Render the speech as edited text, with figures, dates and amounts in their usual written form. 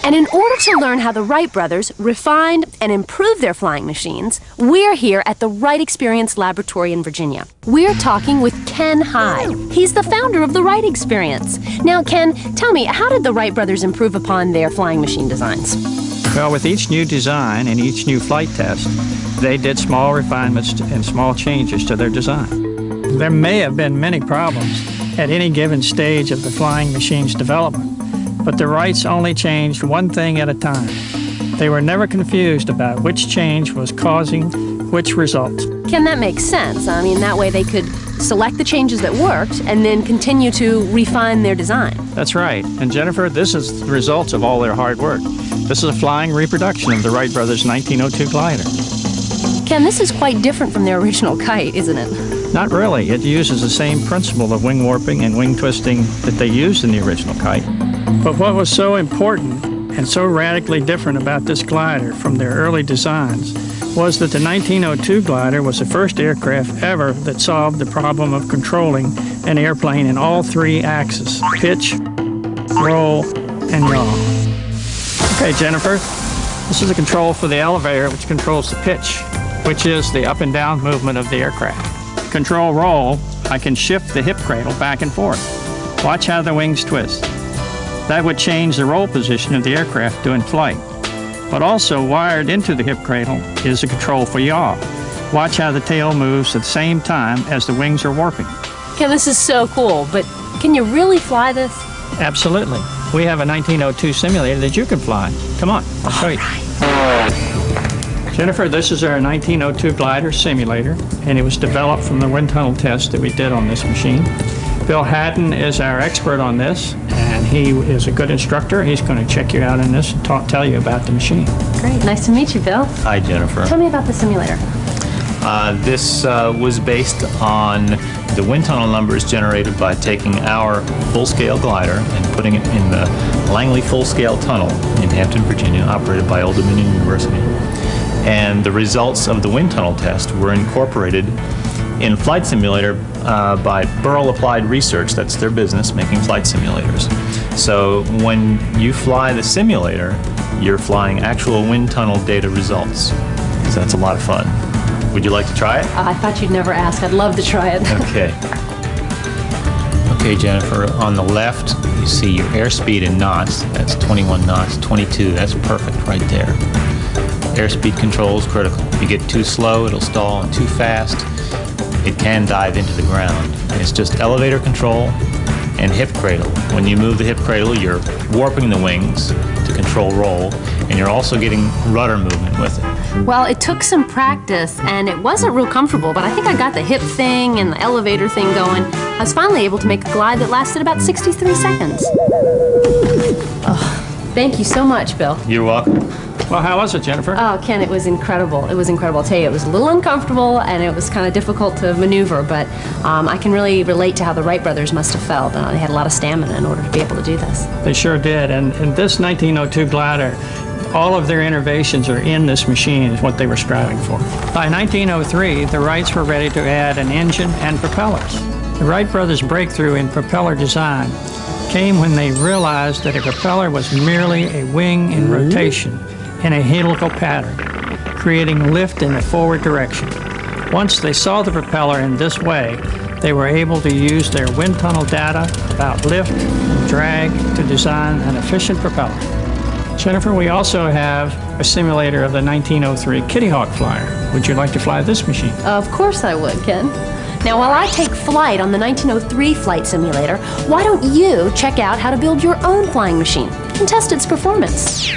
And in order to learn how the Wright brothers refined and improved their flying machines, we're here at the Wright Experience Laboratory in Virginia. We're talking with Ken Hyde. He's the founder of the Wright Experience. Now, Ken, tell me, how did the Wright brothers improve upon their flying machine designs? Well, with each new design and each new flight test, they did small refinements and small changes to their design. There may have been many problems at any given stage of the flying machine's development, but the Wrights only changed one thing at a time. They were never confused about which change was causing which result. Ken, that makes sense. I mean, that way they could select the changes that worked and then continue to refine their design. That's right. And Jennifer, this is the results of all their hard work. This is a flying reproduction of the Wright brothers' 1902 glider. Ken, this is quite different from their original kite, isn't it? Not really. It uses the same principle of wing warping and wing twisting that they used in the original kite. But what was so important and so radically different about this glider from their early designs was that the 1902 glider was the first aircraft ever that solved the problem of controlling an airplane in all three axes: pitch, roll, and yaw. Okay, Jennifer, this is a control for the elevator which controls the pitch, which is the up and down movement of the aircraft. Control roll, I can shift the hip cradle back and forth. Watch how the wings twist. That would change the roll position of the aircraft during flight. But also wired into the hip cradle is a control for yaw. Watch how the tail moves at the same time as the wings are warping. Ken, this is so cool, but can you really fly this? Absolutely. We have a 1902 simulator that you can fly. Come on, I'll show you. Jennifer, this is our 1902 glider simulator, and it was developed from the wind tunnel test that we did on this machine. Bill Haddon is our expert on this, and he is a good instructor. He's going to check you out in this and tell you about the machine. Great. Nice to meet you, Bill. Hi, Jennifer. Tell me about the simulator. This was based on the wind tunnel numbers generated by taking our full-scale glider and putting it in the Langley full-scale tunnel in Hampton, Virginia, operated by Old Dominion University. And the results of the wind tunnel test were incorporated in Flight Simulator by Burrell Applied Research. That's their business, making flight simulators. So when you fly the simulator, you're flying actual wind tunnel data results. So that's a lot of fun. Would you like to try it? I thought you'd never ask. I'd love to try it. Okay. Okay, Jennifer, on the left, you see your airspeed in knots. That's 21 knots, 22. That's perfect right there. Airspeed control is critical. If you get too slow, it'll stall, and too fast, it can dive into the ground. And it's just elevator control and hip cradle. When you move the hip cradle, you're warping the wings to control roll, and you're also getting rudder movement with it. Well, it took some practice, and it wasn't real comfortable, but I think I got the hip thing and the elevator thing going. I was finally able to make a glide that lasted about 63 seconds. Oh, thank you so much, Bill. You're welcome. Well, how was it, Jennifer? Oh, Ken, it was incredible. It was incredible. I'll tell you, it was a little uncomfortable, and it was kind of difficult to maneuver, but I can really relate to how the Wright brothers must have felt. They had a lot of stamina in order to be able to do this. They sure did. And this 1902 glider, all of their innovations are in this machine, is what they were striving for. By 1903, the Wrights were ready to add an engine and propellers. The Wright brothers' breakthrough in propeller design came when they realized that a propeller was merely a wing in rotation in a helical pattern, creating lift in the forward direction. Once they saw the propeller in this way, they were able to use their wind tunnel data about lift and drag to design an efficient propeller. Jennifer, we also have a simulator of the 1903 Kitty Hawk flyer. Would you like to fly this machine? Of course I would, Ken. Now, while I take flight on the 1903 flight simulator, why don't you check out how to build your own flying machine and test its performance?